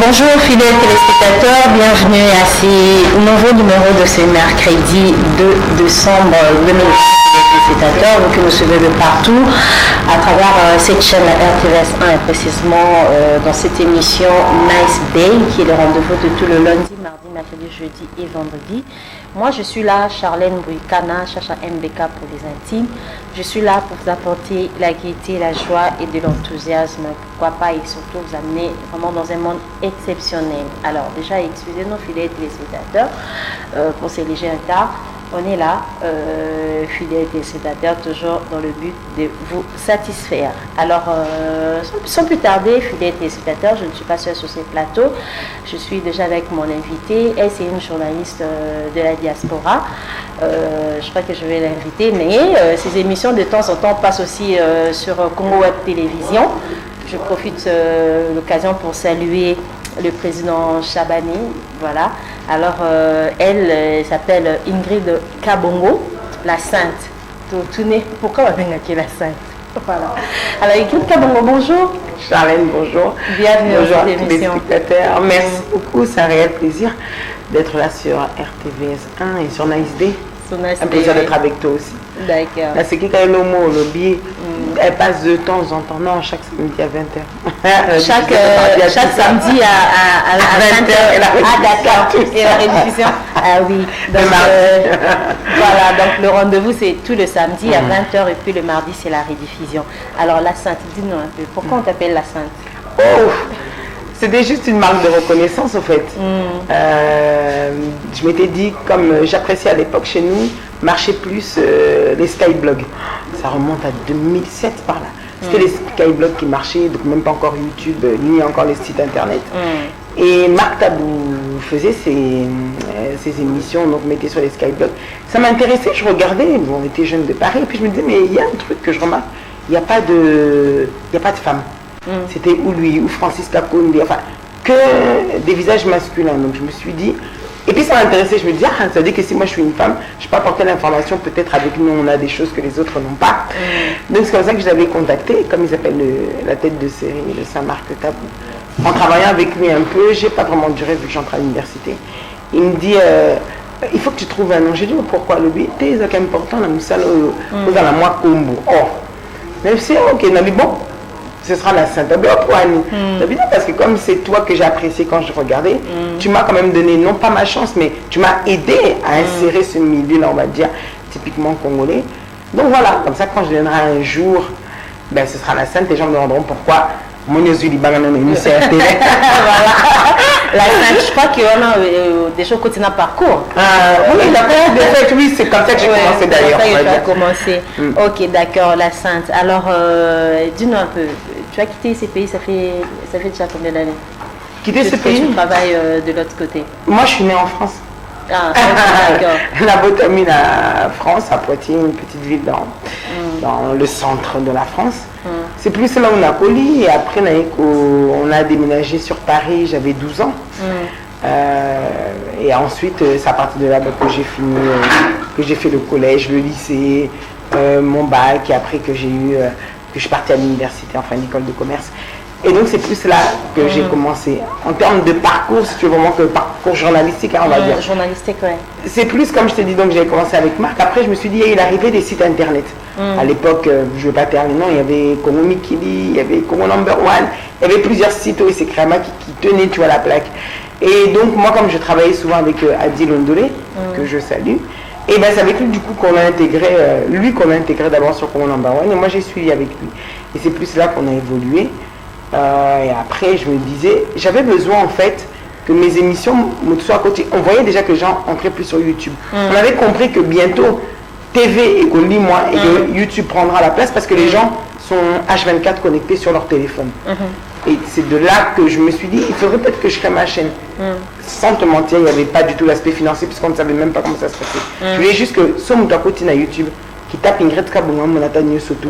Bonjour fidèles téléspectateurs, bienvenue à ce nouveau numéro de ce mercredi 2 décembre 2020 téléspectateurs que nous suivons de partout à travers cette chaîne RTVS 1 et précisément dans cette émission Nice Day qui est le rendez-vous de tout le lundi, mardi, mercredi, jeudi et vendredi. Moi je suis là, Charlène Bouikana, Chacha MBK pour les intimes. Je suis là pour vous apporter la gaieté, la joie et de l'enthousiasme, pourquoi pas, et surtout vous amener vraiment dans un monde exceptionnel. Alors déjà, excusez-nous fidèles téléspectateurs pour ces légers retards. On est là, fidèles téléspectateurs, toujours dans le but de vous satisfaire. Alors, sans plus tarder, fidèles téléspectateurs, je ne suis pas seule sur ce plateau. Je suis déjà avec mon invité. Elle, c'est une journaliste de la diaspora. Je crois que je vais l'inviter, mais ces émissions de temps en temps passent aussi sur Congo Web Télévision. Je profite de l'occasion pour saluer le président Chabani, voilà. Alors, elle s'appelle Ingrid Kabongo, la Sainte. Pourquoi on va venir la Sainte? Voilà. Alors, Ingrid Kabongo, bonjour. Charlène, bonjour. Bienvenue bonjour à cette émission. Spectateurs. Merci beaucoup, c'est un réel plaisir d'être là sur RTVS 1 et sur Nice Day. Un plaisir d'être avec toi aussi. D'accord. Là, c'est qui quand le mot, le billet, elle passe de temps en temps, non, chaque samedi à 20h. chaque samedi à 20h. Ah, d'accord. Et la rediffusion. Ah oui. Donc, voilà, donc le rendez-vous, c'est tout le samedi à 20h et puis le mardi, c'est la rediffusion. Alors, la Sainte, dis-nous un peu, pourquoi on t'appelle la Sainte? Oh, c'était juste une marque de reconnaissance, au fait. Je m'étais dit, comme j'appréciais à l'époque chez nous, marcher plus les skyblogs. Ça remonte à 2007 par là. C'était les skyblogs qui marchaient, donc même pas encore YouTube, ni encore les sites internet. Et Marc Tabou faisait ses émissions, donc mettait sur les skyblogs. Ça m'intéressait, je regardais, on était jeunes de Paris, et puis je me disais, mais il y a un truc que je remarque, il n'y a pas de femmes. C'était ou lui, ou Francis Kakounde, enfin, que des visages masculins. Donc je me suis dit, et puis ça m'intéressait, je me disais, ça veut dire que si moi je suis une femme, je peux apporter l'information, peut-être avec nous on a des choses que les autres n'ont pas. Donc c'est comme ça que je l'avais contacté, comme ils appellent la tête de série de Saint-Marc Tabou. En travaillant avec lui un peu, j'ai pas vraiment duré vu que j'entre à l'université. Il me dit, il faut que tu trouves un nom. J'ai dit, pourquoi le but c'est important, la moussala, aux alamoi Kombo. Oh, mais c'est ok, on a dit bon. Ce sera la Sainte parce que comme c'est toi que j'ai apprécié quand je regardais, tu m'as quand même donné, non pas ma chance, mais tu m'as aidé à insérer ce milieu-là, on va dire, typiquement congolais. Donc voilà, comme ça quand je viendrai un jour, ben, ce sera la Sainte, les gens me demanderont pourquoi mon Yozuli Banganon est une CRT. Voilà. La Sainte, je crois qu'on a des choses continuent à parcours. Oui, oui, c'est comme ça que j'ai commencé d'ailleurs. C'est comme ça que tu as commencé. Ok, d'accord, la Sainte. Alors, dis-nous un peu, tu as quitté ces pays, ça fait déjà combien d'années? Quitter ce pays? Tu travailles de l'autre côté. Moi, je suis née en France. Ah, d'accord. La Botamine à France, à Poitiers, une petite ville dans le centre de la France. C'est plus là où on a connu, et après on a déménagé sur Paris, j'avais 12 ans. Et ensuite, c'est à partir de là que j'ai fini, que j'ai fait le collège, le lycée, mon bac, et après que je suis partie à l'université, enfin une école de commerce. Et donc c'est plus là que j'ai commencé. En termes de parcours, si tu veux vraiment que parcours journalistique, hein, on va dire. Journalistique, ouais. C'est plus comme je t'ai dit, donc j'ai commencé avec Marc. Après je me suis dit, il arrivait des sites internet. À l'époque, je ne vais pas terminer, non, il y avait Congo Mikili, il y avait Congo Number One, il y avait plusieurs sites où c'est Krama qui tenaient, tu vois, la plaque. Et donc moi, comme je travaillais souvent avec Adi Londolé, que je salue, et ben c'est avec lui du coup qu'on a intégré, qu'on a intégré d'abord sur Congo Number One, et moi j'ai suivi avec lui. Et c'est plus là qu'on a évolué. Et après, je me disais, j'avais besoin en fait que mes émissions me soient à côté. On voyait déjà que les gens entraient plus sur YouTube. On avait compris que bientôt, TV et qu'on lit moins et que YouTube prendra la place parce que les gens sont H24 connectés sur leur téléphone. Et c'est de là que je me suis dit, il faudrait peut-être que je crée ma chaîne. Sans te mentir, il n'y avait pas du tout l'aspect financier puisqu'on ne savait même pas comment ça se passait. Je voulais juste que Somme ta côté à YouTube, qui tape Ingrid Kabongo, Monata Nyosoto,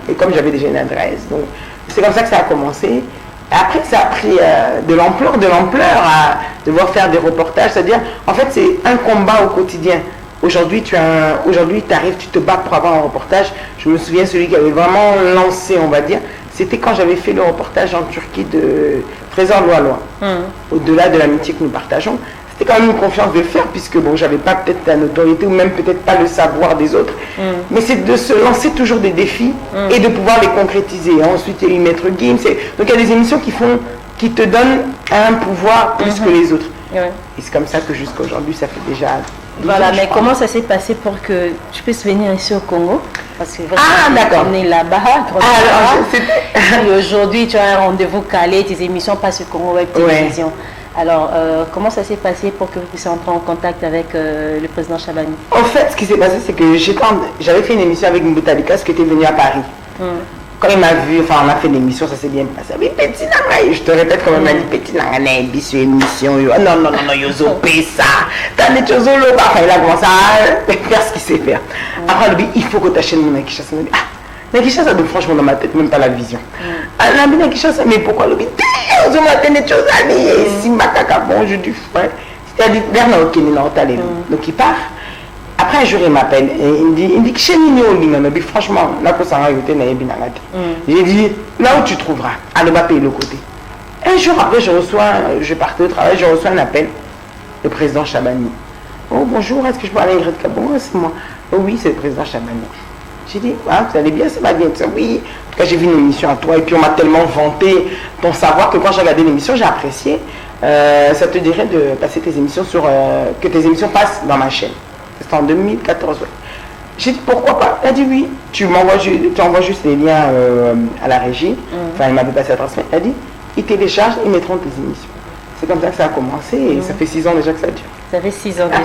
et comme j'avais déjà une adresse, donc c'est comme ça que ça a commencé. Après, ça a pris de l'ampleur à devoir faire des reportages. C'est-à-dire, en fait, c'est un combat au quotidien. Aujourd'hui, tu arrives, tu te bats pour avoir un reportage. Je me souviens, celui qui avait vraiment lancé, on va dire, c'était quand j'avais fait le reportage en Turquie de Trésor Loa. Au-delà de l'amitié que nous partageons, c'était quand même une confiance de le faire, puisque bon, j'avais pas peut-être la notoriété ou même peut-être pas le savoir des autres, mais c'est de se lancer toujours des défis et de pouvoir les concrétiser. Ensuite, il y a eu Maître Gims, donc il y a des émissions qui te donnent un pouvoir plus que les autres. Ouais. Et c'est comme ça que jusqu'à aujourd'hui, ça fait déjà... Voilà, mais comment ça s'est passé pour que tu puisses venir ici au Congo? Parce que d'accord. On est là-bas. Et aujourd'hui, tu as un rendez-vous calé, tes émissions passent au Congo Web Télévision. Ouais. Alors, comment ça s'est passé pour que vous puissiez entrer en contact avec le président Chabani? En fait, ce qui s'est passé, c'est que j'avais fait une émission avec Mboutalika, qui était venu à Paris. Quand il m'a vu, enfin on a fait l'émission, ça s'est bien passé. Mais petit nanga, je te répète quand même, il m'a dit petit nanga, sur émission, non, yozo ça, t'as des choses là, enfin il a commencé à faire ce qu'il sait faire. Après il faut que tu achètes mon Nakishasa. Nakishasa, donc franchement dans ma tête, même pas la vision. Nakishasa, mais pourquoi le bité? On m'a dit des choses à dire, ici, makaka, bon, je dis frère. C'est-à-dire, Bernard Okini, donc il part. Après un jour il m'appelle et il dit que chez nous, franchement, là pour ça, j'ai dit là où tu trouveras, à le payer le côté. Un jour après, je partais au travail, je reçois un appel, le président Chabani. Oh bonjour, est-ce que je peux aller à Ingrid Kabon? C'est moi. Oh oui, c'est le président Chabani. J'ai dit, ah, vous allez bien, ça va bien. Oui, en tout cas j'ai vu une émission à toi et puis on m'a tellement vanté ton savoir que quand j'ai regardé l'émission, j'ai apprécié. Ça te dirait de passer tes émissions que tes émissions passent dans ma chaîne. C'était en 2014. Ouais. J'ai dit pourquoi pas. Elle a dit oui, tu envoies juste les liens à la régie. Enfin, il m'avait passé la transmettre. Elle a dit ils téléchargent, ils mettront tes émissions. C'est comme ça que ça a commencé et ça fait 6 ans déjà que ça dure. Ça fait 6 ans déjà.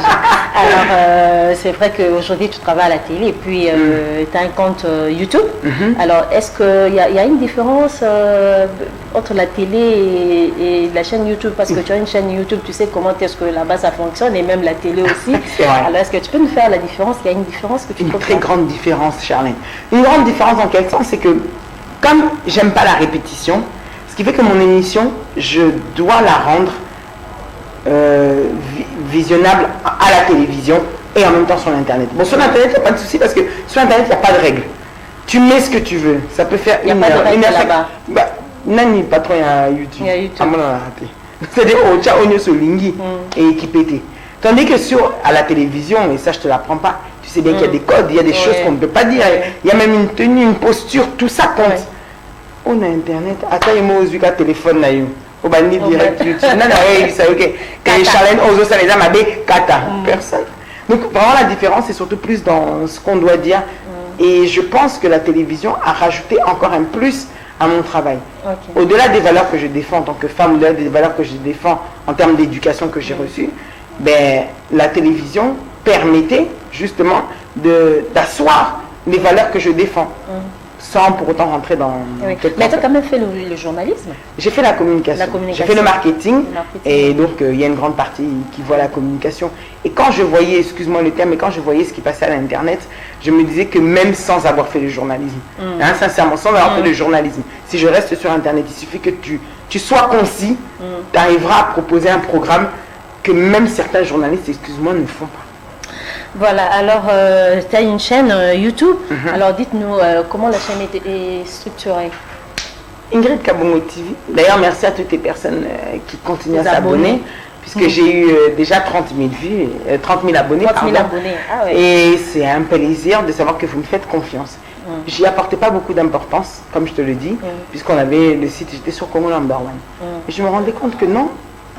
Alors, c'est vrai qu'aujourd'hui tu travailles à la télé et puis tu as un compte YouTube. Alors, est-ce qu'il y a une différence entre la télé et la chaîne YouTube? Parce que tu as une chaîne YouTube, tu sais comment est-ce que là-bas ça fonctionne et même la télé aussi. Alors, est-ce que tu peux nous faire la différence? Il y a une différence que tu peux faire? Une très grande différence, Charlène. Une grande différence dans quel sens? C'est que comme j'aime pas la répétition, ce qui fait que mon émission, je dois la rendre visionnable à la télévision et en même temps sur l'internet. Bon, sur l'internet, il n'y a pas de souci parce que sur l'internet, il n'y a pas de règles. Tu mets ce que tu veux. Ça peut faire une heure. Il n'y a pas de règles là-bas. Nani, patron, il y a YouTube. Il y a YouTube. Ah, moi, on a raté. C'est-à-dire, oh, tu as Onyo sur Lingi et qui pétait. Tandis que à la télévision, et ça, je ne te l'apprends pas, tu sais bien qu'il y a des codes, il y a des choses qu'on ne peut pas dire. Il y a même une tenue, une posture, tout ça compte. On a internet. Attends, il m'a osé qu'un téléphone là. Au bani direct YouTube. Non, c'est ok. Et Charlène, Ozo, ça les a mabé, Kata. Personne. Donc, vraiment, la différence, c'est surtout plus dans ce qu'on doit dire. Et je pense que la télévision a rajouté encore un plus à mon travail. Au-delà des valeurs que je défends en tant que femme, au-delà des valeurs que je défends en termes d'éducation que j'ai reçues, ben, la télévision permettait justement d'asseoir les valeurs que je défends. Sans pour autant rentrer dans... Mais tu as quand même fait le journalisme. J'ai fait la communication. J'ai fait le marketing. Et donc, il y a une grande partie qui voit la communication. Et quand je voyais, excuse-moi le terme, mais quand je voyais ce qui passait à l'Internet, je me disais que même sans avoir fait le journalisme, sincèrement, sans avoir fait le journalisme, si je reste sur Internet, il suffit que tu sois concis, tu arriveras à proposer un programme que même certains journalistes, excuse-moi, ne font pas. Voilà, alors tu as une chaîne YouTube. Alors dites-nous comment la chaîne est structurée. Ingrid Kabongo TV. D'ailleurs, merci à toutes les personnes qui continuent à s'abonner, puisque j'ai eu déjà 30 000 vues, 30 000 abonnés. 30 000 abonnés. Ah ouais. Et c'est un plaisir de savoir que vous me faites confiance. J'y apportais pas beaucoup d'importance, comme je te le dis, puisqu'on avait le site, j'étais sur Congo Number One. Et je me rendais compte que non.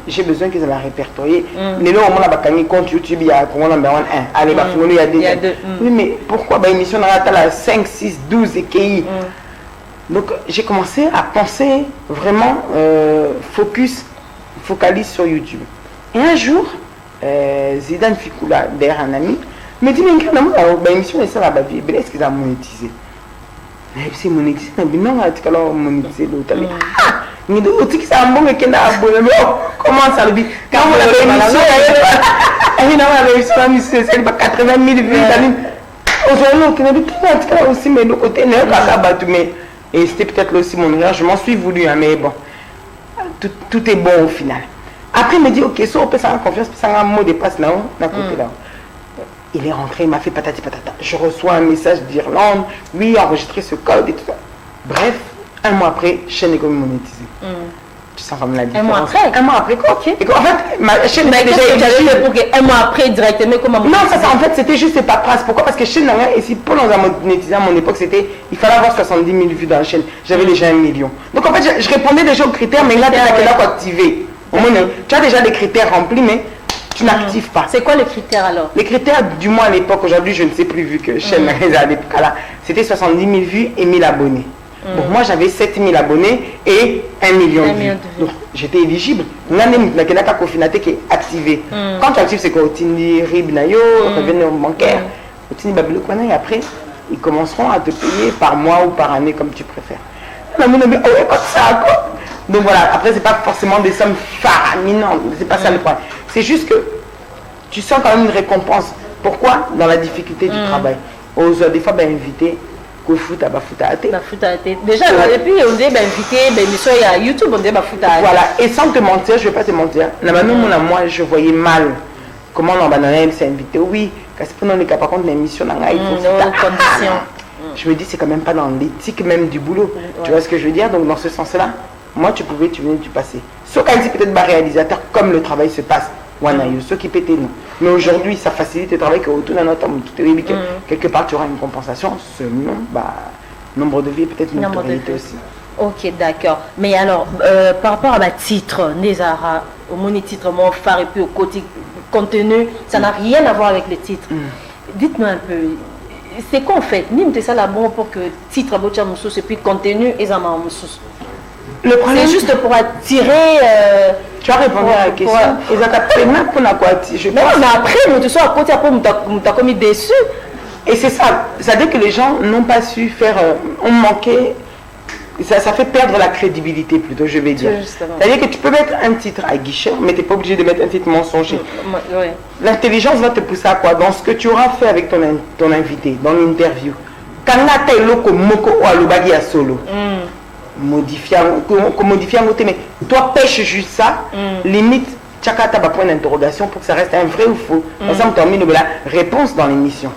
J'ai besoin qu'ils aient la répertorié. Mais là, au moins, on a compte YouTube, il y a Congo Number One 1. Allez, il y a 2. Oui, mais pourquoi l'émission n'a pas 5, 6, 12 et KI. Donc, j'ai commencé à penser vraiment focalise sur YouTube. Et un jour, Zidane Fikoula, derrière un ami, me dit, mais l'émission est ça là-bas, est-ce qu'ils ont monétisé? C'est monétisé, mais non, tu as monétisé l'autre. Comment ça le dit? Quand vous l'avez émission, elle a réussi à émission, c'est 80 000 vues. Aujourd'hui, on a aussi, mais de côté, et c'était peut-être aussi mon erreur, je m'en suis voulu, mais bon, tout est bon au final. Après, il me dit, ok, si on peut s'en confiance, ça a un mot de passe là-haut, d'un côté là. Il est rentré, il m'a fait patati patata. Je reçois un message d'Irlande, oui, enregistrer ce code et tout ça. Bref, Un mois après, chaîne est comme monétisée. Tu sens comme la différence. Un mois après? Un mois après quoi? Ok. Et en fait, ma chaîne Mais était qu'est-ce que déjà tu avais fait éligible. pour que un mois après, directement, comment Non, ça, en fait, c'était juste les paperasses. Pourquoi? Parce que chaîne n'a rien. Et si pour nous monétiser à mon époque, c'était, il fallait avoir 70 000 vues dans la chaîne. J'avais déjà 1 million. Donc en fait, je répondais déjà aux critères, mais là, tu as là pour activer. Au moins, tu as déjà des critères remplis, mais tu n'actives pas. C'est quoi les critères alors? Les critères du mois à l'époque, aujourd'hui, je ne sais plus, vu que chaîne à l'époque là, c'était 70 000 vues et 1000 abonnés. Donc moi, j'avais 7 000 abonnés et 1 million de vues. Donc j'étais éligible. L'année qui est activé. Quand tu actives, c'est quoi? Otindi, Ribnayo, revenu bancaire. Otindi, Babilokwana, et après, ils commenceront à te payer par mois ou par année, comme tu préfères. Donc voilà, après, c'est pas forcément des sommes faraminantes. C'est pas ça le problème. C'est juste que tu sens quand même une récompense. Pourquoi? Dans la difficulté du travail. Des fois, invité. Déjà, et puis on dit invité, l'émission il y a YouTube, on dit voilà, et sans te mentir, je ne vais pas te mentir. Moi, je voyais mal comment on s'est invité. Oui, parce que par contre, l'émission, il faut je me dis, c'est quand même pas dans l'éthique même du boulot. Tu vois ce que je veux dire? Donc, dans ce sens-là, moi, tu venais, tu passais. Sauf quand c'est peut-être réalisateur, comme le travail se passe. Ceux qui pétaient nous. Mais aujourd'hui, ça facilite le travail que autour d'un autre quelque part tu auras une compensation selon nombre de vies, peut-être une réalité aussi. Ok, d'accord. Mais alors, par rapport à ma titre, Nézara, au mon titre, mon phare et puis au côté contenu, ça n'a rien à voir avec les titres. Dites-moi un peu, c'est quoi en fait? Nîmes, c'est ça là bon pour que titre à Bocha Moussous et puis contenu et Zama Moussous. Le problème, c'est juste pour attirer. Tu as répondu à la question. Ils ont capté même pour quoi. Mais après, tu sois à côté, après, tu t'as commis déçu. Et c'est ça. C'est-à-dire que les gens n'ont pas su faire. Ont manqué. Ça fait perdre la crédibilité plutôt, je vais dire. C'est-à-dire que tu peux mettre un titre à guichet, mais tu n'es pas obligé de mettre un titre mensonger. L'intelligence va te pousser à quoi? Dans ce que tu auras fait avec ton invité, dans l'interview. Quand tu as loko moko ou alubagi à solo. Modifier mais toi pêche juste ça, limite tchakata va point d'interrogation pour que ça reste un vrai ou faux. Par exemple, tu as mis la réponse dans l'émission.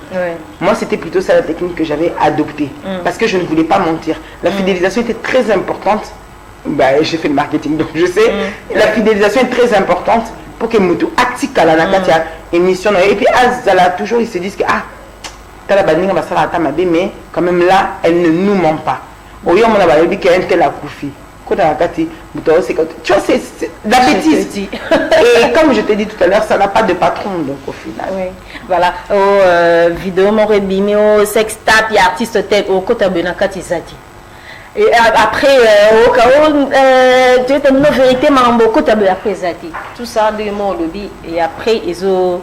Moi, c'était plutôt ça la technique que j'avais adoptée parce que je ne voulais pas mentir. La fidélisation était très importante. J'ai fait le marketing, donc je sais. La fidélisation est très importante pour que Moutou actique à la nakatia émission. Et puis, Azala, toujours, ils se disent que t'as la bannière, mais quand même là, elle ne nous ment pas. Tu vois, c'est la bêtise. Et comme je t'ai dit tout à l'heure, ça n'a pas de patron, donc au final. Oui, voilà. Vidéo, mon rébimé, sex tap, il y a artiste tête, au côté de Nakati Zati. Et après, tu es une vérité, mais en beaucoup de Zati. Tout ça, de mon lobby. Et après, ils ont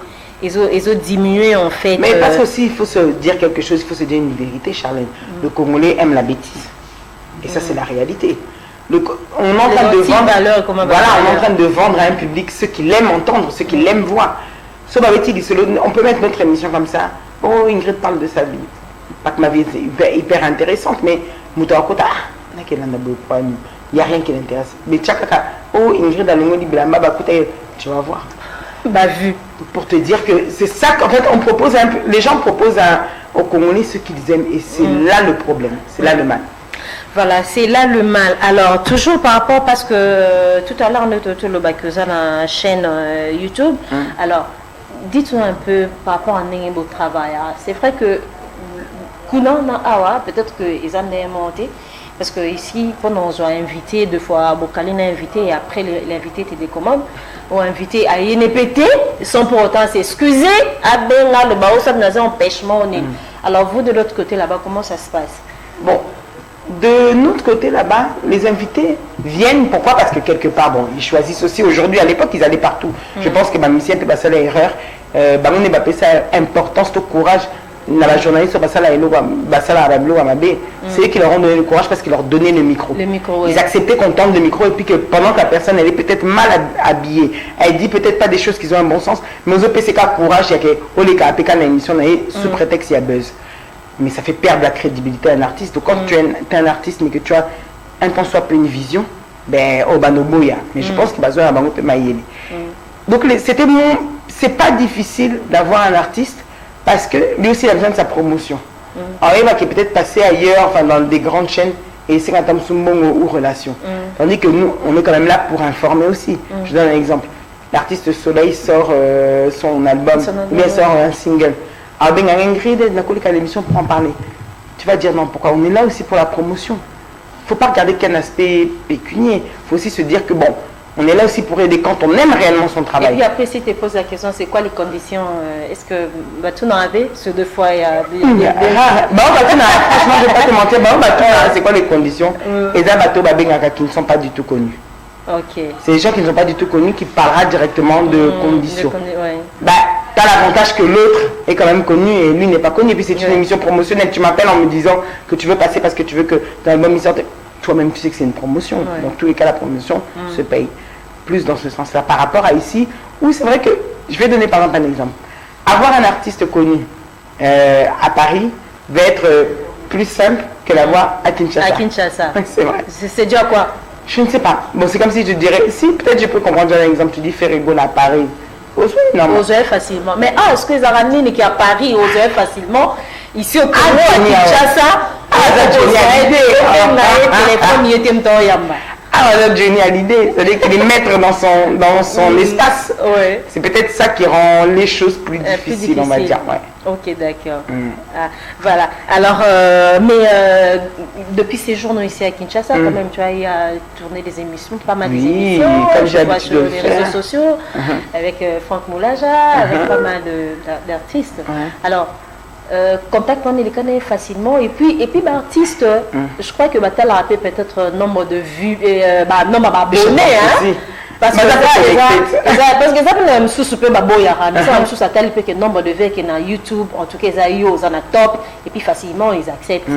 diminué en fait. Mais parce qu'aussi, il faut se dire quelque chose, il faut se dire une vérité, Charlène. Le Congolais aime la bêtise. Et ça, c'est la réalité. On est en train de vendre à un public ce qu'il aime entendre, ce qu'il aime voir. On peut mettre notre émission comme ça. Oh, Ingrid parle de sa vie. Pas que ma vie est hyper intéressante, mais il n'y a rien qui l'intéresse. Mais oh, Ingrid tu vas voir. Vu. Pour te dire que c'est ça qu'en fait on propose les gens proposent aux Congolais ce qu'ils aiment et c'est là le problème, c'est là le mal. Voilà, c'est là le mal. Alors, toujours par rapport, parce que tout à l'heure, on était le Bakuza dans la chaîne YouTube. Alors, dites-nous un peu par rapport à Nengembo travail. C'est vrai que peut-être qu'ils ont monté. Parce que ici, quand on a invité, deux fois, Bokaline a invité et après l'invité était des commandes, on a invité à INPT sans pour autant s'excuser. Le bateau, ça nous a empêchement. Alors, vous, de l'autre côté là-bas, comment ça se passe? Bon. De notre côté là-bas, les invités viennent. Pourquoi? Parce que quelque part, ils choisissent aussi. Aujourd'hui, à l'époque, ils allaient partout. Je pense que ma mission était pas l'erreur. On est pas ça importance, au courage. La journaliste, c'est eux qui leur ont donné le courage parce qu'ils leur donnaient le micro. Ils acceptaient qu'on tente le micro et puis que pendant que la personne elle est peut-être mal habillée, elle dit peut-être pas des choses qui ont un bon sens, mais aux OPCK courage, il y a que l'émission sous prétexte il y a buzz. Mais ça fait perdre la crédibilité à un artiste. Donc quand tu es un artiste mais que tu as un temps soit peu une vision, mais je pense qu'il va besoin d'un donc c'est pas difficile d'avoir un artiste parce que lui aussi il a besoin de sa promotion. Alors il va peut-être passer ailleurs, enfin dans des grandes chaînes, et c'est quand même ou relation. Tandis que nous, on est quand même là pour informer aussi. Je donne un exemple. L'artiste Soleil sort son album, ou bien sort un single. Alors, ben, il y a l'émission pour en parler. Tu vas dire non, pourquoi? On est là aussi pour la promotion. Il ne faut pas regarder qu'un aspect pécunier. Il faut aussi se dire que bon, on est là aussi pour aider quand on aime réellement son travail. Et puis après, si tu te poses la question, c'est quoi les conditions? Est-ce que tu en avais ce 2 fois il y a franchement, je ne vais pas te mentir, c'est quoi les conditions? Et les bateaux qui ne sont pas du tout connus. Ok. C'est des gens qui ne sont pas du tout connus qui parlera directement de conditions. Tu as l'avantage que l'autre est quand même connu et lui n'est pas connu. Et puis c'est une émission promotionnelle. Tu m'appelles en me disant que tu veux passer parce que tu veux que ton album sorte. Toi-même, tu sais que c'est une promotion. Dans tous les cas, la promotion se paye. Plus dans ce sens-là. Par rapport à ici, où c'est vrai que, je vais donner par exemple un exemple. Avoir un artiste connu à Paris va être plus simple que l'avoir à Kinshasa. À Kinshasa. C'est vrai. C'est dû à quoi? Je ne sais pas. Bon, c'est comme si je dirais, si peut-être je peux comprendre un exemple, tu dis Ferrigola à Paris. Oserait facilement. Mais est-ce que les Aramines qui à Paris oserait facilement ici au Congo, à Kinshasa, Johnny a l'idée, c'est-à-dire qu'il est maître dans son espace. C'est peut-être ça qui rend les choses plus difficiles, on va dire. Ok, d'accord. Voilà. Alors, depuis ces jours ici à Kinshasa, quand même, tu as tourné des émissions, pas mal d'émissions, comme j'ai l'habitude sur de les faire. réseaux sociaux, avec Franck Moulaja, avec pas mal d'artistes. Alors, contact on les connaît facilement et puis artiste je crois que tu as rappelé peut-être nombre de vues nombre d'abonnés parce que ça peut me super baboya mais ça me sous ça tel que nombre de vues qui est dans YouTube en tout cas ils ont top et puis facilement ils acceptent.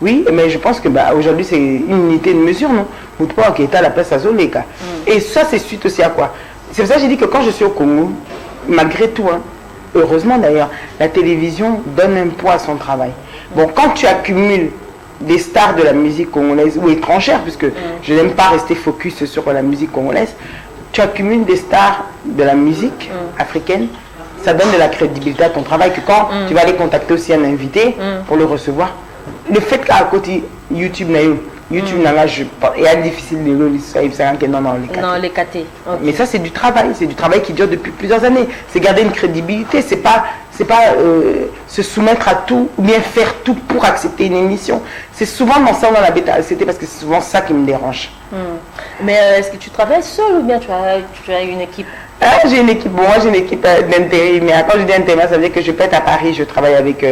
Oui, mais je pense que aujourd'hui c'est une unité de mesure, non? Vous pouvez enquêter à la place à Zoleka. Et ça c'est suite aussi à quoi? C'est pour ça que j'ai dit que quand je suis au Congo, malgré tout, heureusement d'ailleurs, la télévision donne un poids à son travail. Bon, quand tu accumules des stars de la musique congolaise ou étrangère, puisque je n'aime pas rester focus sur la musique congolaise, tu accumules des stars de la musique africaine, ça donne de la crédibilité à ton travail, que quand tu vas aller contacter aussi un invité pour le recevoir, le fait qu'à côté YouTube n'a il est difficile de le non les KT. Mais ça c'est du travail qui dure depuis plusieurs années. C'est garder une crédibilité, c'est pas se soumettre à tout ou bien faire tout pour accepter une émission. C'est souvent dans ça, dans la bêta, c'était parce que c'est souvent ça qui me dérange. Mais est-ce que tu travailles seul ou bien tu as une équipe? J'ai une équipe, moi j'ai une équipe d'intérim, mais quand je dis intérim, ça veut dire que je peux être à Paris, je travaille avec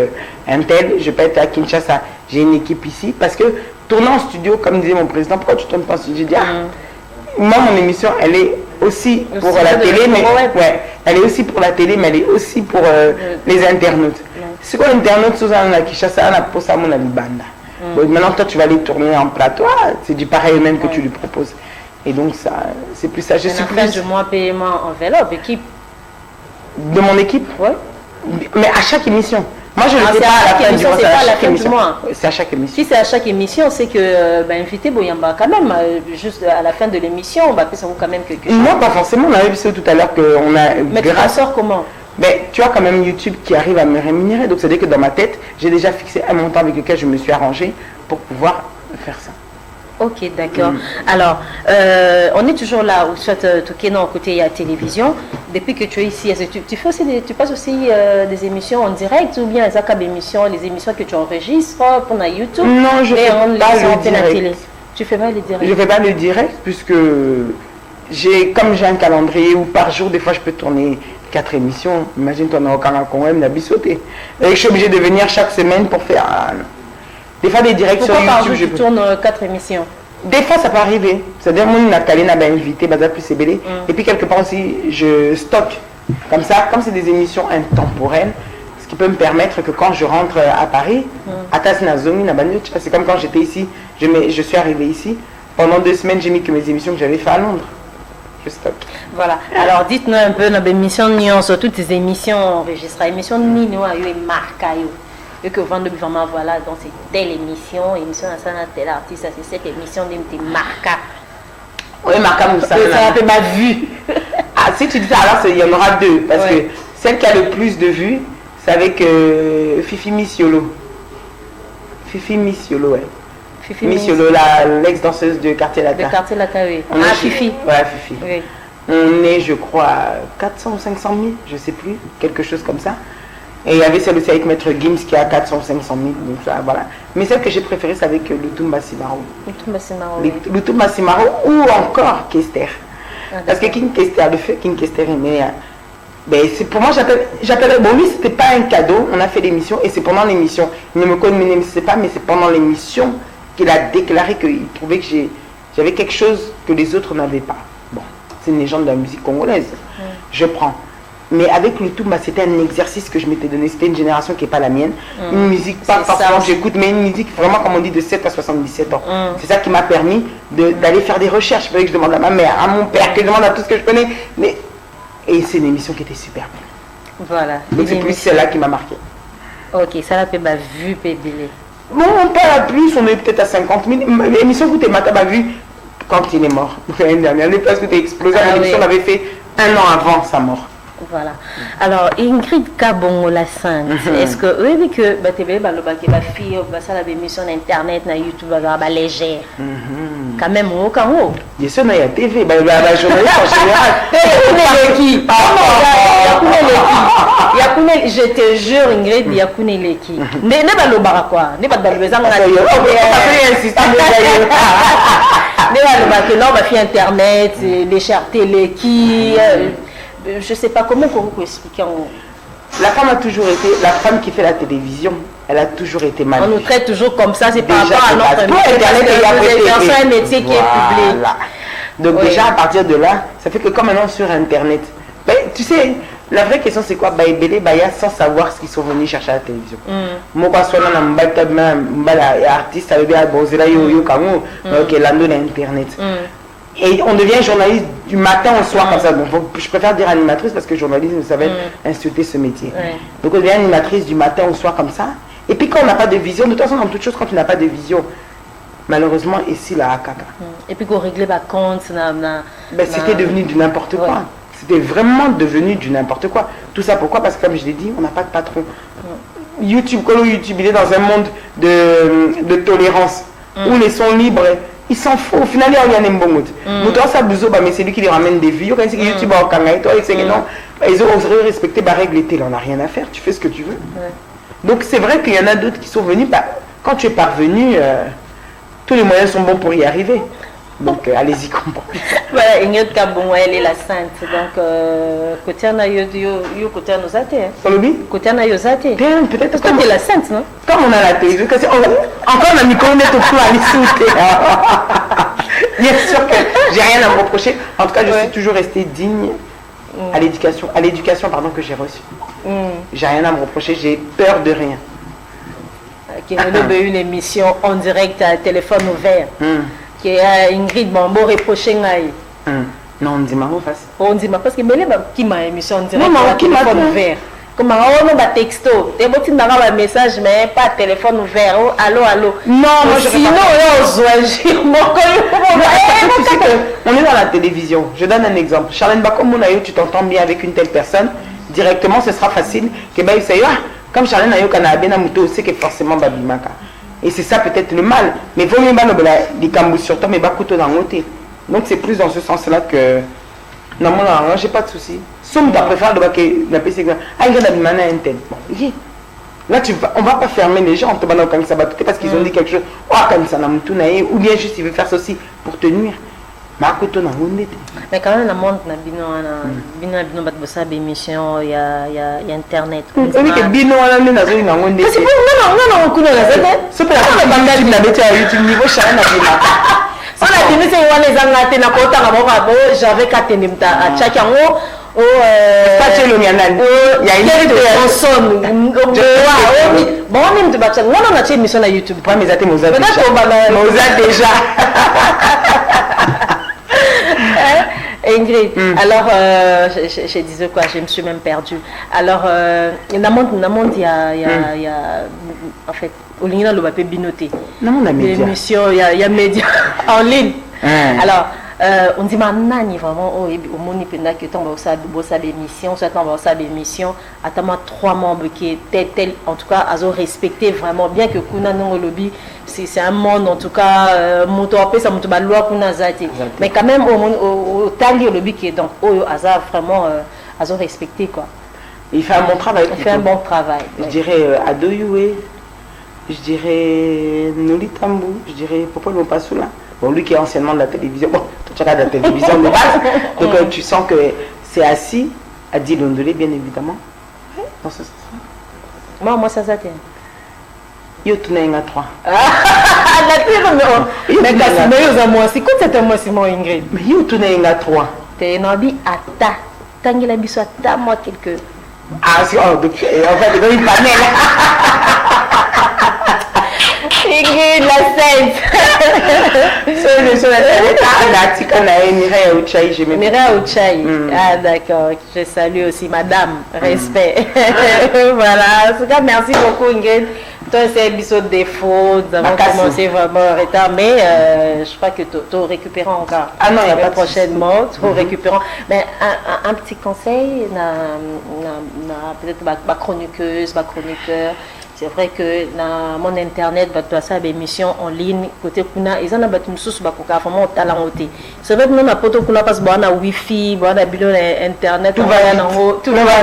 un tel, je peux être à Kinshasa, j'ai une équipe ici, parce que tourner en studio, comme disait mon président, pourquoi tu tournes pas en studio? Je dis, moi mon émission, elle est aussi pour la télé, mais elle est aussi pour la télé, mais elle est aussi pour les internautes. C'est quoi l'internaute sous un Kinshasa, on a pour ça mon Alibanda. Maintenant toi tu vas aller tourner en plateau, c'est du pareil même que tu lui proposes. Et donc ça, c'est plus ça. Je suis plus de mois paiement enveloppe équipe. De mon équipe? Oui. Mais à chaque émission. Moi je ne le fais pas à la fin du mois. C'est pas à la fin du mois. C'est à chaque émission. Si c'est à chaque émission, c'est que invité Boyamba quand même, juste à la fin de l'émission, on va faire quand même quelque chose. Non, pas forcément. On avait vu ça tout à l'heure qu'on a. Mais tu t'en sors comment? Tu as quand même YouTube qui arrive à me rémunérer. Donc c'est-à-dire que dans ma tête, j'ai déjà fixé un montant avec lequel je me suis arrangé pour pouvoir faire ça. Ok, d'accord. Alors, on est toujours là, où soit Tokeno, côté à la télévision. Depuis que tu es ici, tu fais aussi tu passes aussi des émissions en direct ou bien les émissions que tu enregistres pour la YouTube? Non, je ne fais pas le direct. Télé. Tu fais pas le direct? Je ne fais pas le direct puisque comme j'ai un calendrier où par jour, des fois, je peux tourner 4 émissions. Imagine, toi, on a au Congo, on a bissoté. Et je suis obligé de venir chaque semaine pour faire... Des fois, des directs sur YouTube. Par jour, tu tournes 4 émissions? Des fois, ça peut arriver. C'est-à-dire, moi, Nathalie n'a pas invité, plus c'est belé. Et puis, quelque part aussi, je stocke. Comme ça, comme c'est des émissions intemporelles, ce qui peut me permettre que quand je rentre à Paris, c'est comme quand j'étais ici, je suis arrivé ici. Pendant 2 semaines, j'ai mis que mes émissions que j'avais fait à Londres. Je stocke. Voilà. Alors, dites-nous un peu dans l'émission sur toutes les émissions enregistrées. L'émission Nino a eu marqué. Et que vraiment voilà, donc c'est telle émission à ça, tel artiste, c'est cette émission de marqué. Oui, marqué, ça a fait ma vue. Si tu dis ça, alors il y en aura 2. Parce que celle qui a le plus de vues, c'est avec Fifi Missiolo. Fifi Missiolo, ouais. Fifi Miss Miss. Yolo, l'ex-danseuse de Quartier Latin. De Quartier Latin, oui. On est Ah, chez- Fifi. Ouais, Fifi. Oui. On est, je crois, à 400 ou 500 000, je sais plus, quelque chose comme ça. Et il y avait celle aussi avec Maître Gims qui a 400 ou 500 000, donc ça, voilà. Mais celle que j'ai préférée, c'est avec Lutumba Simaro. Lutumba Simaro, oui. Lutumba Simaro ou encore Kester. Ah, Parce que d'accord. King Kester, le fait King Kester est meilleur. Ben, c'est pour moi, j'appellerais. Bon, lui, c'était pas un cadeau. On a fait l'émission et c'est pendant l'émission. Il ne me connaissait pas, mais c'est pendant l'émission qu'il a déclaré qu'il trouvait que j'avais quelque chose que les autres n'avaient pas. Bon, c'est une légende de la musique congolaise. Je prends. Mais avec le Tumba, c'était un exercice que je m'étais donné. C'était une génération qui n'est pas la mienne. Une musique, pas C'est ça forcément que aussi. j'écoute, mais une musique vraiment, comme on dit, de 7 à 77 ans. C'est ça qui m'a permis d'aller faire des recherches. Il fallait que je demande à ma mère, à mon père, que je demande à tout ce que je connais. Mais... Et c'est une émission qui était super bonne. Voilà. Donc c'est plus celle-là qui m'a marqué. Ok, ça l'a fait ma vue, Pébélé. Bon, pas plus, on est peut-être à 50 000. L'émission que Mata m'a vue quand il est mort. L'année dernière, les places que tu as explosé, Ah l'émission oui. l'avait fait un an avant sa mort. Voilà. Alors, Ingrid Kabongo la Sainte, est-ce que, oui, mais que, bah, tu la fille, bah, ça, la émission Internet, na YouTube, bah, légère. Quand même, au cas où. Bien sûr, il y a TV, la journaliste en général. Je te jure, Ingrid, Yakune Leki. Ne pas le bara quoi. Ne pas dans le besoin. Non, ma fille Internet, les chers télé qui. Je sais pas comment on peut expliquer. La femme a toujours été, la femme qui fait la télévision, elle a toujours été mal On nous vue. traite toujours comme ça, c'est par Déjà, rapport à c'est notre parce que Internet est apprêté. c'est un métier qui est public. Voilà. Donc Oui. déjà à partir de là, ça fait que comme maintenant sur Internet, ben, tu sais, la vraie question c'est quoi? Baïbélé, Baya sans savoir ce qu'ils sont venus chercher à la télévision. Moi, quand je suis un artiste, ça veut dire bon, c'est là yo kamo, ok, l'ando d'Internet. Et on devient journaliste du matin au soir comme ça. Bon, je préfère dire animatrice parce que journalisme, ça va insulter ce métier. Ouais. Donc on devient animatrice du matin au soir comme ça. Et puis quand on n'a pas de vision, de toute façon, dans toute chose, quand tu n'as pas de vision, malheureusement, ici, la caca. Et puis qu'on réglait ma compte, Ben, c'était devenu du n'importe quoi. Ouais. C'était vraiment devenu du n'importe quoi. Tout ça pourquoi? Parce que comme je l'ai dit, on n'a pas de patron. YouTube, quand YouTube, il est dans un monde de tolérance où les sons libres, ils s'en foutent. Au final, il y a un bon mais c'est lui qui les ramène des vues. Quand YouTube a un toi, ils non, ils oseraient respecter ma règle et on n'a rien à faire. Tu fais ce que tu veux. Ouais. Donc c'est vrai qu'il y en a d'autres qui sont venus. Bah, quand tu es parvenu, tous les moyens sont bons pour y arriver. Donc allez-y comprendre. Voilà, Ingrid Kabongo, elle est la sainte. Donc, côté na yo côté nous athées. Solobi? Côté na yo athées. Bien, peut-être Parce que tu es la sainte, non? comme on a la télévision, encore on a mis qu'on est au coup à l'issouter. Bien sûr que j'ai rien à me reprocher. En tout cas, je suis toujours restée digne à l'éducation pardon, que j'ai reçue. J'ai rien à me reprocher, j'ai peur de rien. Qui a eu une émission en direct à téléphone ouvert. Qui a Ingrid Mambo reproché. Non, on dit marrant face. On dit, parce que qui m'a émission en direct Non, à qui m'a téléphone fait? ouvert. Comme on a un texto. Tu as un message, mais pas téléphone ouvert. Oh, allô. Non, moi je sinon, on est dans la télévision. Je donne un exemple. Charlène Bakomonayo, tu t'entends bien avec une telle personne, directement ce sera facile. Comme Charlène Ayo Kanabena Mouto, c'est que forcément Babimaka. Et c'est ça peut-être le mal. Mais vaut mieux les cambous sur toi, mais Bakuto dans l'autre. Donc c'est plus dans ce sens-là que. Non, moi, non, j'ai pas de souci. Somme ta préfère de la PC. Ah, il y a Babimana un tel. Bon, là, on va pas fermer les gens parce qu'ils ont dit quelque chose. Ou bien juste il veut faire ceci pour te nuire. Mais quand même, la monde na bino bat bossa émission, il y a internet. Oui, que bino wana nde nazoyi nango nde. C'est non, kuna la zete. So pe la banda na beti ya YouTube niveau chana na bima. So la tini se wana ezanga te na kota na boka bo j'avais katende mta a chaki yango o Pache lo nyanani. Ya ile son. Bon, on me batcha. Non, on a fait émission na YouTube. Pas mes athées Mozart. Mozart déjà. Ingrid, alors je disais quoi, je me suis même perdue. Alors, il y a en fait, au ligne de l'Obapé Binoté. Non, on a média. L'émission, il y a média en ligne. Alors, on dit nani vraiment au moni penda que tant ça émission soit tant ça émission attends 3 membres qui tel en tout cas azo respecté vraiment bien que kuna non lobby c'est un monde en tout cas moto après ça moto ba loi kuna zati mais quand même au tangi lobby qui est donc aza vraiment azo respecté quoi. Il fait un bon travail. Il fait un bon travail. Je dirais Adoyoué, je dirais Noli Tambou, je dirais Popo Lopassoula. Bon, lui qui est anciennement de la télévision, bon, tu regardes la télévision de base, donc tu sens que c'est assis à Dilondolé, bien évidemment. Dans ce sens-là. Moi, ça s'attend. Yo tourne à 3. Mais moi, c'est quoi cette moi, Simon Ingrid? Mais yo tourne à 3. T'es un habit à ta. Tanguy la biso à ta, moi, quelque. Ah, c'est donc, en fait, dans une panel. Ingrid, la scène. Mireille Ouchaï. Ah, d'accord. Je salue aussi madame. Respect. Voilà. En tout cas, merci beaucoup, Ingrid. Toi, c'est un bisou de défaut. Nous avons commencé vraiment en retard, mais je crois que tu récupéré encore. Ah non, il n'y a pas prochainement. Tu récupérant. Mais un petit conseil, peut-être ma chroniqueuse, ma chroniqueur. C'est vrai que dans mon internet, tu as ça des émissions en ligne côté kuna ils en a battu sous bakoka vraiment talent ôté. C'est vrai que nous na poto kuna parce que on a wifi, on a bilon internet, tout va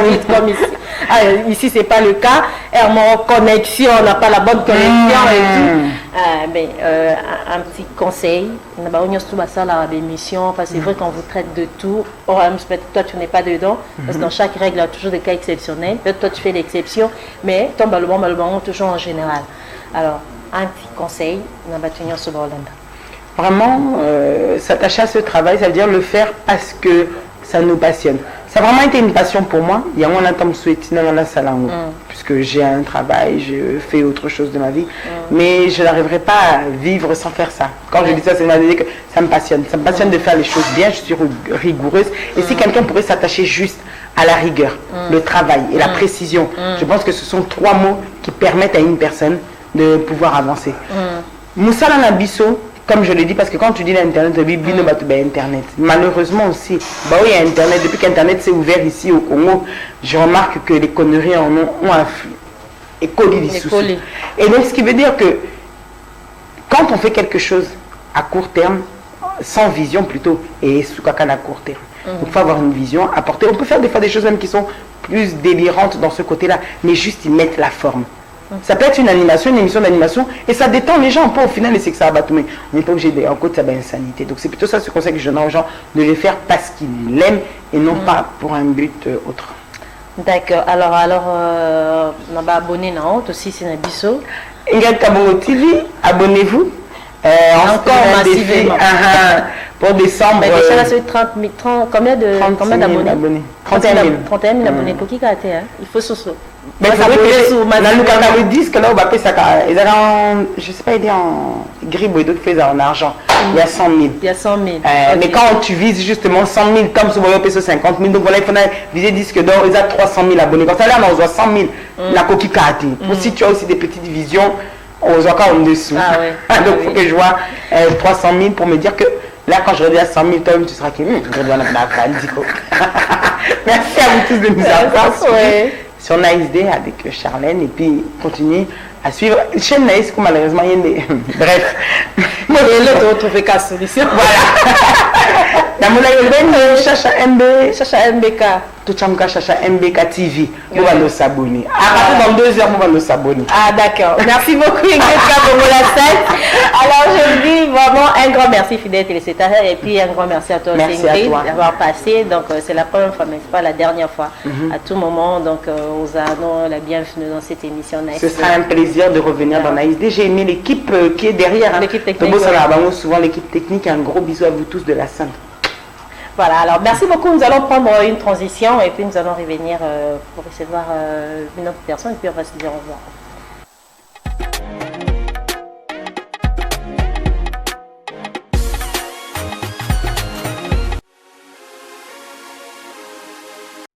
vite comme ici. Ah, ici c'est pas le cas. En connexion, on n'a pas la bonne connexion et tout. Mais un petit conseil, on a besoin de ça la émission parce que c'est vrai qu'on vous traite de tout. Or, toi tu n'es pas dedans parce que dans chaque règle il y a toujours des cas exceptionnels. Peut-être toi tu fais l'exception, mais ton ballon toujours en général. Alors, un petit conseil, on va tenir ce bordel. Vraiment, s'attacher à ce travail, ça veut dire le faire parce que ça nous passionne. Ça a vraiment été une passion pour moi. Il y a un temps puisque j'ai un travail, je fais autre chose de ma vie, mais je n'arriverai pas à vivre sans faire ça. Quand je dis ça, c'est que ça me passionne. Ça me passionne de faire les choses bien, je suis rigoureuse. Et si quelqu'un pourrait s'attacher juste à la rigueur, le travail et la précision, je pense que ce sont 3 mots qui permettent à une personne de pouvoir avancer. Moussa Nabiso, comme je le dis, parce que quand tu dis l'Internet, Internet. Malheureusement aussi, il y a Internet. Depuis qu'Internet s'est ouvert ici au Congo, je remarque que les conneries en ont écolé des soucis. Et donc, ce qui veut dire que quand on fait quelque chose à court terme, sans vision plutôt, et sous à court terme, il faut avoir une vision, apporter. On peut faire des fois des choses même qui sont plus délirantes dans ce côté-là, mais juste y mettre la forme. Ça peut être une animation, une émission d'animation, et ça détend les gens. Pas au final, c'est que ça abat tout, mais on n'est pas obligé de. En côté, ça va insanité. Donc c'est plutôt ça ce conseil que je donne aux gens, de le faire parce qu'ils l'aiment et non pas pour un but autre. D'accord. Alors, on va abonner dans honte aussi, c'est un biseau. Ingrid Kabongo TV, abonnez-vous. Encore massivement. Pour décembre. Mais déjà là, c'est 30, combien d'abonnés 31 000. 31 000 abonnés. Pour qui gâter, hein? Il faut sous. Mais il faudrait que le disque là, on va payer ça. Ils avaient je sais pas, il est en grippe ou d'autres faisant en argent. Il y a 100 000. Il y a 100 000. Mais quand tu vises justement 100 000, comme souvent on paye 50 000, donc voilà, il faut viser disque d'or, ils ont 300 000 abonnés. Quand ça là, on voit 100 000. La coquille gâtée. Si tu as aussi des petites divisions, on voit quand en dessous. Donc il faut que je vois 300 000 pour me dire que là, quand je reviens à 100 000, toi tu seras qui Merci à vous tous de nous avoir sur Nice Day avec Charlène et puis continuer à suivre. Chaîne Nice, malheureusement, il y a des. Bref. Moi, je vais retrouver qu'à solution. Voilà. Dans mon aïe, Chacha MBK. Tout chamka Chacha MBK TV. On va nous s'abonner. À partir dans 2 heures, on va nous s'abonner. Ah, d'accord. Merci beaucoup, Ingrid Kabongo-Lassagne. Alors, je dis vraiment un grand merci, fidèle téléspectateur, et puis un grand merci à toi, Ingrid, d'avoir passé. Donc, c'est la première fois, mais ce n'est pas la dernière fois. À tout moment, donc, aux annonces, la bienvenue dans cette émission. Ce sera un plaisir de revenir dans Nice Day. J'ai aimé l'équipe qui est derrière. L'équipe technique. Souvent l'équipe technique. Un gros bisou à vous tous de la scène. Voilà, alors merci beaucoup. Nous allons prendre une transition et puis nous allons revenir pour recevoir une autre personne et puis on va se dire au revoir.